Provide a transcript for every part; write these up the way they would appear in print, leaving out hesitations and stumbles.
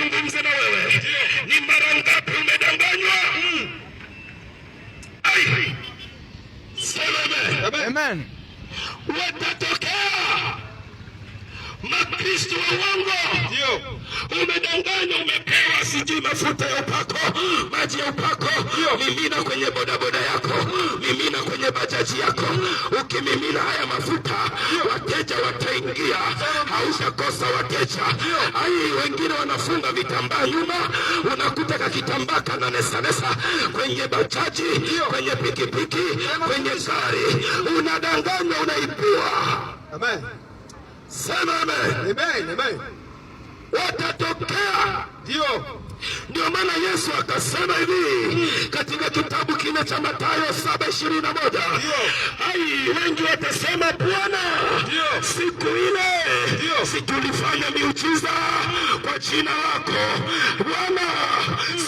nizungumze na wewe. Ni mara ngapi umedanganywa? Sema amen. Watatokea makristo wa uongo. Ndio. Umedanganywa, umepewa sijui mafuta ya upako, maji ya upako. Mimina kwenye bodaboda yako, mimina kwenye bajaji yako. Ukimimina haya mafuta, wateja wataingia, haushakosa wateja. Ai, wengine wanafunga vitambaa nyuma, unakuta kakitambaa kana nesa kwenye bajaji, kwenye pikipiki, kwenye gari. Unadanganywa, unaibiwa. Amen. Sema amen. Amen. Watatokea. Ndio maana Yesu akasema hivi katika kitabu kile cha Mathayo 7:21. Ai, wengi watasema Bwana, siku ile si tulifanya miujiza kwa jina lako? Bwana,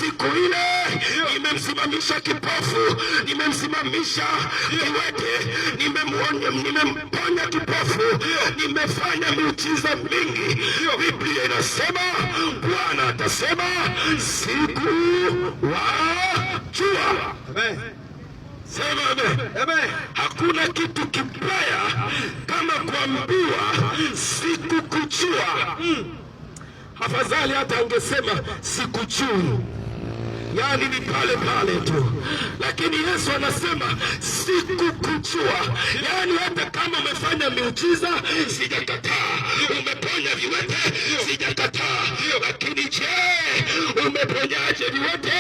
siku ile nimemsimamisha kipofu, nimemsimamisha kiwete, nimemponya kipofu, nimefanya miujiza mingi. Biblia inasema Bwana atasema siku wajua. Amen. Sema amen. Hakuna kitu kibaya kama kuambiwa sikukujua. Afadhali hata angesema sikujui, yani ni pale pale tu, lakini Yesu anasema sikukujua. Yani hata kama umefanya miujiza sijakataa, umeponya viwete sijakataa, lakini je, umeponyaje viwete?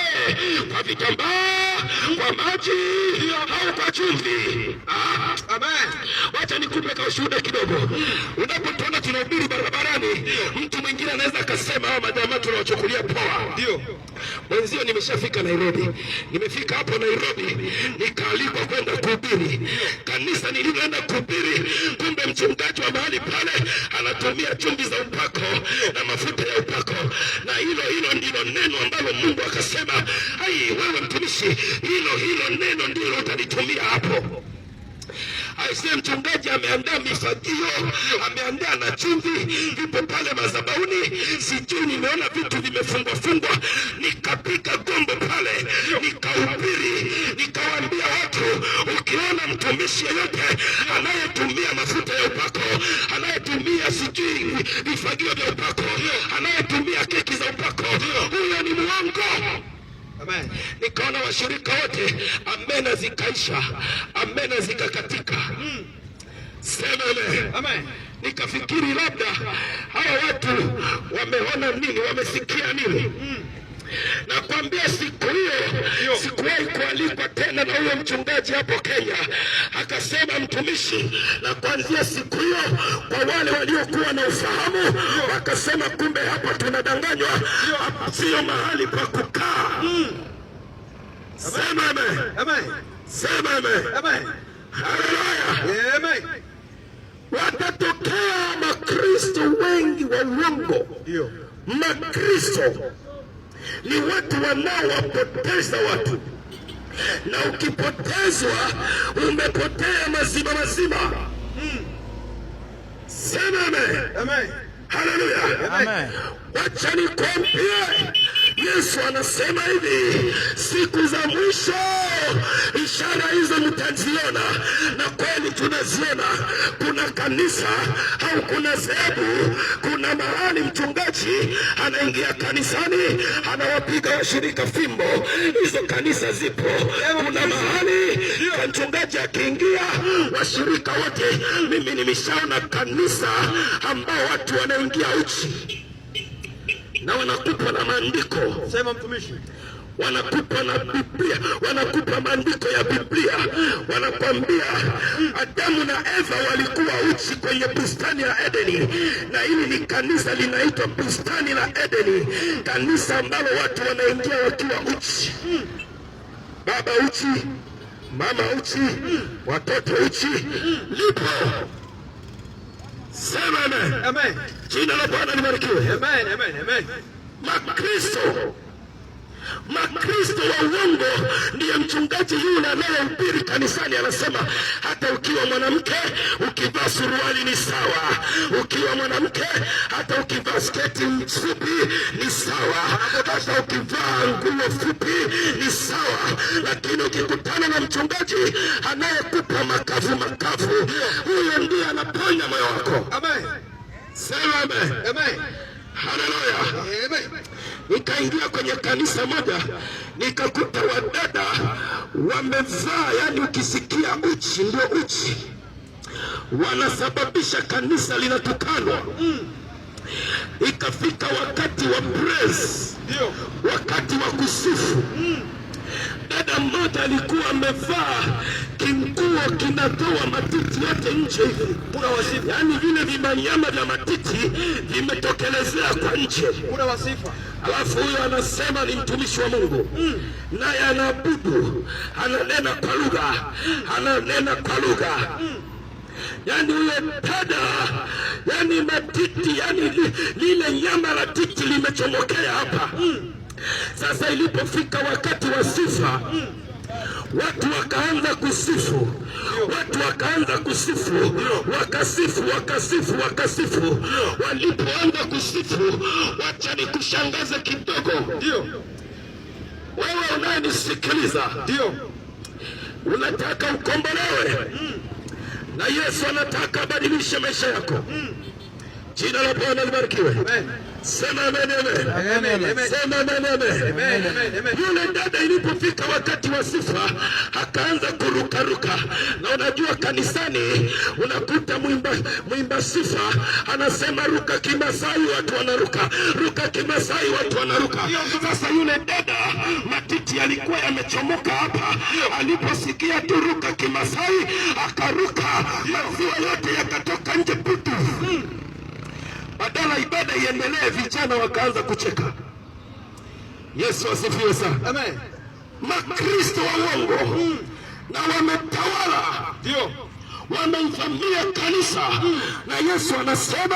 Kwa vitambaa, kwa maji au kwa chumvi? Amen. Wacha nikupe ka ushuhuda kidogo. Unapotona tunahubiri barabarani, mtu mwingine anaweza akasema hao majamaa tunawachukulia poa. Ndio. Mwenzio nimeshafika Nairobi. Nimefika hapo Nairobi, nikaalikwa kwenda kuhubiri. Kanisa nililoenda kuhubiri, kumbe mchungaji wa mahali pale anatumia chumvi za upako na mafuta ya upako. Na hilo ndilo neno ambalo Mungu akasema, ai wewe mtumishi, hilo neno ndilo utalitumia hapo. Aisee, mchungaji ameandaa mifagio, ameandaa na chumvi, vipo pale madhabahuni. Sijui nimeona vitu vimefungwa. Nikapiga gombo pale, nikahubiri, nikawaambia watu, ukiona mtumishi yeyote anayetumia mafuta ya upako, anayetumia sijui vifagio vya upako, anayetumia keki za upako, huyo ni mwongo. Amen. Nikaona washirika wote amena zikaisha, amena zikakatika. Sema amen. Nikafikiri labda hawa watu wameona nini, wamesikia nini? Nakwambia siku hiyo sikuwahi kualikwa tena na huyo mchungaji hapo Kenya. Akasema mtumishi, na kuanzia siku hiyo kwa wale waliokuwa na ufahamu wakasema kumbe hapa tunadanganywa, hapa sio mahali pa kukaa. Sema amen. Sema amen. Haleluya. Amen. Watatokea makristo wengi wa uongo. Makristo ni watu wanaowapoteza watu, na ukipotezwa umepotea mazima. Sema amen. Haleluya. Amen. Wacha nikwambie, Yesu anasema hivi, siku za mwisho ishara hizo mtaziona, na kweli tunaziona. Kuna kanisa au kuna dhehebu, kuna mahali mchungaji anaingia kanisani anawapiga washirika fimbo. Hizo kanisa zipo. Kuna mahali mchungaji akiingia washirika wote. Mimi nimeshaona kanisa ambao watu wanaingia uchi na wanakupa na maandiko. Sema mtumishi. Wanakupa na Biblia, wanakupa maandiko ya Biblia, wanakwambia Adamu na Eva walikuwa uchi kwenye bustani ya Edeni, na hili ni kanisa linaitwa bustani la Edeni, kanisa ambalo watu wanaingia wakiwa uchi. Baba uchi, mama uchi, watoto uchi, lipo. Sema amen. Jina la Bwana libarikiwe. Amen. Makristo Makristo wa uongo ndiye mchungaji yule anayehubiri kanisani anasema hata ukiwa mwanamke ukivaa suruali ni sawa, ukiwa mwanamke hata ukivaa sketi fupi ni sawa, hata ukivaa nguo fupi ni sawa. Lakini ukikutana na mchungaji anayekupa makavu makavu, huyo ndiye anaponya moyo wako. Amen. Sema amen. Amen. Haleluya. Amen. Nikaingia kwenye kanisa moja nikakuta wadada wamevaa, yani ukisikia uchi ndio uchi, wanasababisha kanisa linatukanwa. Ikafika wakati wa praise, wakati wa kusifu, dada mmoja alikuwa amevaa kinguo kinatoa matiti yote nje hivi, yani vile vimanyama vya matiti vimetokelezea kwa nje. Alafu huyo anasema ni mtumishi wa Mungu, naye anaabudu, ananena kwa lugha, ananena kwa lugha. Yani huyo dada, yani matiti, yani lile nyama la titi limechomokea hapa. Sasa ilipofika wakati wa sifa, watu wakaanza kusifu, watu wakaanza kusifu, wakasifu. Walipoanza kusifu, wacha nikushangaze kidogo. Ndio wewe unayenisikiliza, ndio unataka ukombolewe, na Yesu anataka abadilishe maisha yako. Jina la Bwana libarikiwe. Sema amen, amen. Sema amen, amen. Yule dada ilipofika wakati wa sifa akaanza kurukaruka, na unajua kanisani unakuta mwimba sifa anasema ruka Kimasai, watu wanaruka, ruka Kimasai, watu wanaruka. Sasa yule dada matiti alikuwa yamechomoka hapa, aliposikia tu ruka Kimasai akaruka, maziwa yote yakatoka nje putu. Badala ibada iendelee, vijana wakaanza kucheka. Yesu asifiwe sana. Amen. Makristo wa uongo na wametawala, ndio wamemvamia kanisa, na Yesu anasema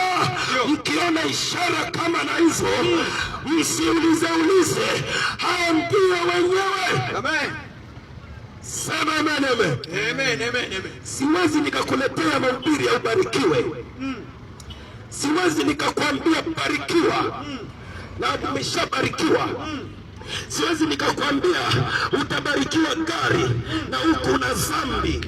mkiona ishara kama na hizo msiulize, hao ndio wenyewe. Amen. Sema amen, amen. Amen. Siwezi nikakuletea mahubiri ya ubarikiwe, siwezi nikakwambia barikiwa na umeshabarikiwa. Siwezi nikakwambia utabarikiwa gari na huku na dhambi.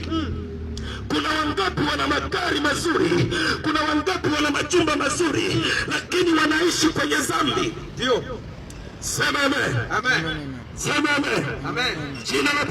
Kuna wangapi wana magari mazuri, kuna wangapi wana majumba mazuri, lakini wanaishi kwenye dhambi. Ndio. Sema amen. Amen. Sema amen. Amen. Jina la